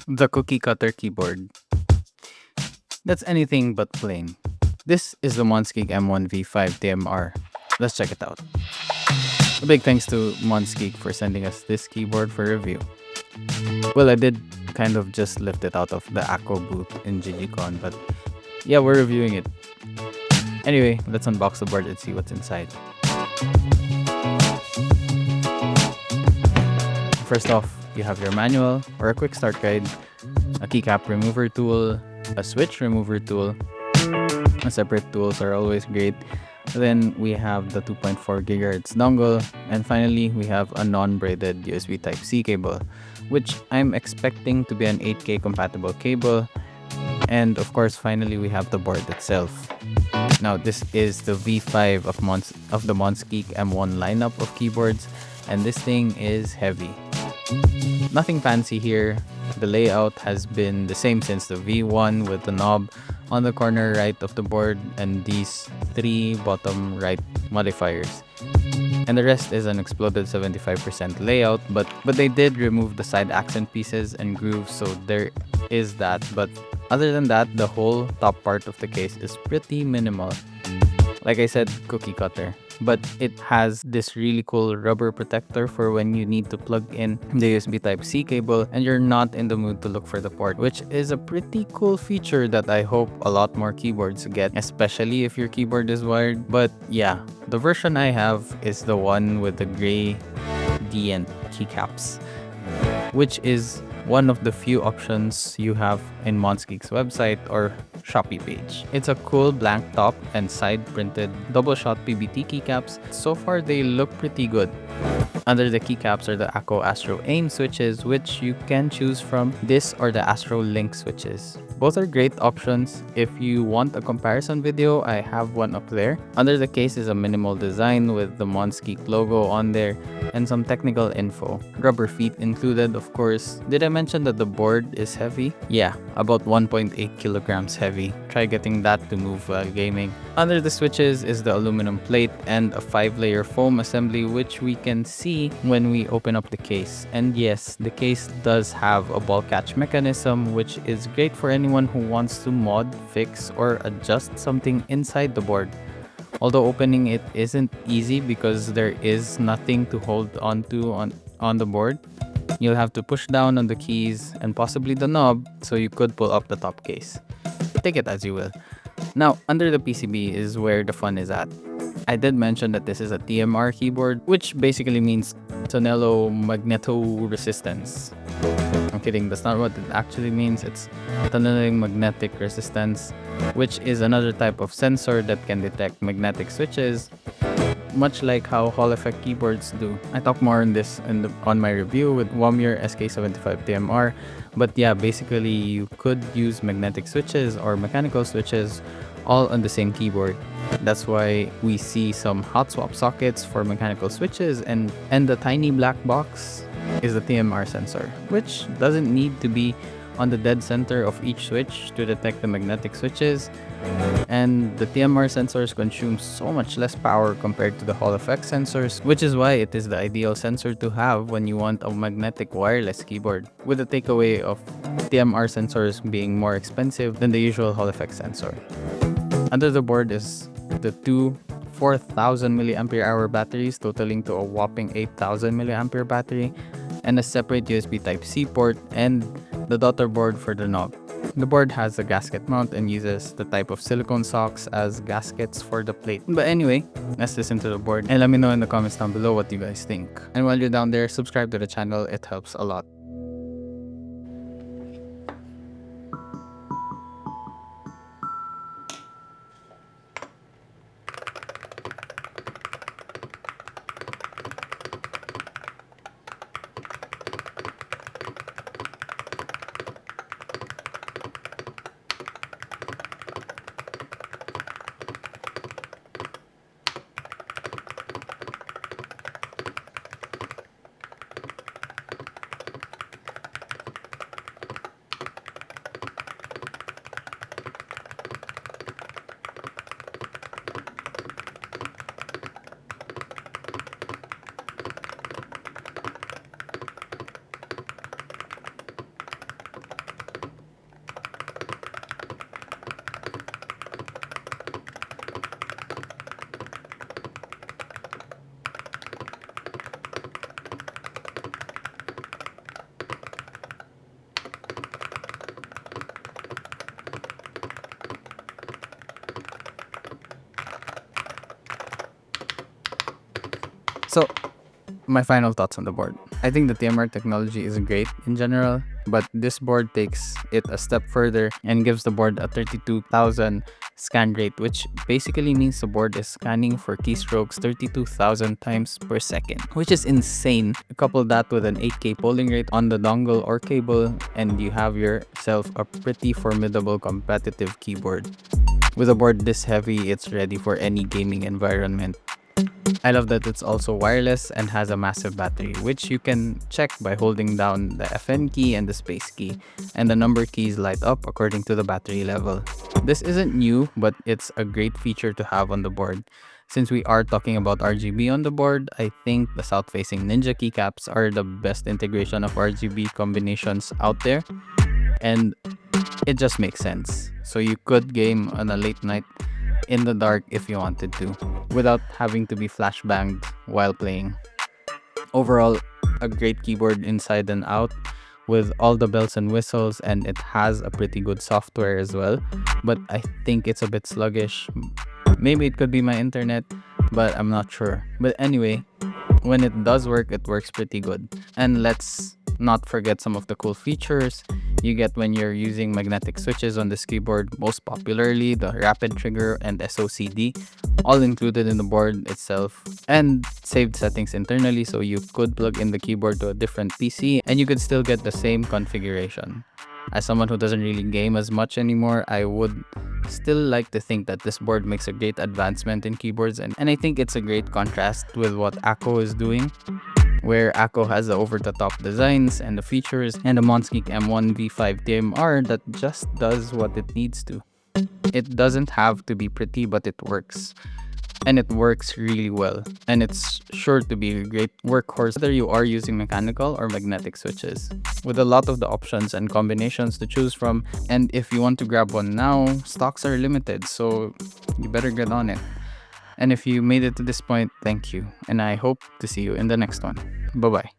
The cookie cutter keyboard. That's anything but plain. This is the Monsgeek M1 V5 TMR. Let's check it out. A big thanks to Monsgeek for sending us this keyboard for review. Well, I did kind of just lift it out of the Acco booth in GGCon, but yeah, we're reviewing it. Anyway, let's unbox the board and see what's inside. First off, you have your manual or a quick start guide, a keycap remover tool, a switch remover tool. Separate tools are always great. Then we have the 2.4 GHz dongle, and finally we have a non-braided USB Type-C cable, which I'm expecting to be an 8K compatible cable. And of course, finally we have the board itself. Now this is the V5 of the Monsgeek M1 lineup of keyboards, and this thing is heavy. Nothing fancy here. The layout has been the same since the V1 with the knob on the corner right of the board and these 3 bottom right modifiers. And the rest is an exploded 75% layout, but they did remove the side accent pieces and grooves, so there is that. But other than that, the whole top part of the case is pretty minimal. Like I said, cookie cutter. But it has this really cool rubber protector for when you need to plug in the USB Type-C cable and you're not in the mood to look for the port, which is a pretty cool feature that I hope a lot more keyboards get, especially if your keyboard is wired. But yeah, the version I have is the one with the gray DN keycaps, which is one of the few options you have in Monsgeek's website or Shopee page. It's a cool blank top and side printed double shot PBT keycaps. So far they look pretty good. Under the keycaps are the Acco Astro AIM switches, which you can choose from this or the Astro Link switches. Both are great options. If you want a comparison video, I have one up there. Under the case is a minimal design with the Monsgeek logo on there and some technical info. Rubber feet included, of course. Did I mention that the board is heavy? Yeah, about 1.8 kilograms heavy. Try getting that to move while gaming. Under the switches is the aluminum plate and a 5-layer foam assembly, which we can see when we open up the case. And yes, the case does have a ball catch mechanism, which is great for anyone who wants to mod, fix, or adjust something inside the board. Although opening it isn't easy because there is nothing to hold onto on the board. You'll have to push down on the keys and possibly the knob so you could pull up the top case. Take it as you will. Now, under the PCB is where the fun is at. I did mention that this is a TMR keyboard, which basically means Tonello Magnetoresistance. I'm kidding, that's not what it actually means. It's tunneling magnetic resistance, which is another type of sensor that can detect magnetic switches, much like how Hall effect keyboards do. I talk more on this on my review with Womier SK75 TMR, but yeah, basically you could use magnetic switches or mechanical switches all on the same keyboard. That's why we see some hot swap sockets for mechanical switches, and the tiny black box is the TMR sensor, which doesn't need to be on the dead center of each switch to detect the magnetic switches. And the TMR sensors consume so much less power compared to the Hall effect sensors, which is why it is the ideal sensor to have when you want a magnetic wireless keyboard, with the takeaway of TMR sensors being more expensive than the usual Hall effect sensor. Under the board is the two 4,000 mAh batteries, totaling to a whopping 8,000 mAh battery, and a separate USB Type-C port and the daughter board for the knob. The board has a gasket mount and uses the type of silicone socks as gaskets for the plate. But anyway, let's listen to the board and let me know in the comments down below what you guys think. And while you're down there, subscribe to the channel, it helps a lot. My final thoughts on the board. I think the TMR technology is great in general, but this board takes it a step further and gives the board a 32,000 scan rate, which basically means the board is scanning for keystrokes 32,000 times per second, which is insane. Couple that with an 8K polling rate on the dongle or cable, and you have yourself a pretty formidable competitive keyboard. With a board this heavy, it's ready for any gaming environment. I love that it's also wireless and has a massive battery, which you can check by holding down the FN key and the space key, and the number keys light up according to the battery level. This isn't new, but it's a great feature to have on the board. Since we are talking about RGB on the board, I think the south-facing Ninja keycaps are the best integration of RGB combinations out there, and it just makes sense. So you could game on a late night in the dark if you wanted to, without having to be flashbanged while playing. Overall, a great keyboard inside and out with all the bells and whistles, and it has a pretty good software as well, but I think it's a bit sluggish. Maybe it could be my internet, but I'm not sure. But anyway, when it does work, it works pretty good. And let's not forget some of the cool features you get when you're using magnetic switches on this keyboard, most popularly the rapid trigger and SOCD, all included in the board itself, and saved settings internally, so you could plug in the keyboard to a different PC and you could still get the same configuration. As someone who doesn't really game as much anymore, I would still like to think that this board makes a great advancement in keyboards, and I think it's a great contrast with what Akko is doing, where Akko has the over-the-top designs and the features, and the Monsgeek M1 V5 TMR that just does what it needs to. It doesn't have to be pretty, but it works. And it works really well. And it's sure to be a great workhorse whether you are using mechanical or magnetic switches, with a lot of the options and combinations to choose from. And if you want to grab one now, stocks are limited, so you better get on it. And if you made it to this point, thank you. And I hope to see you in the next one. Bye-bye.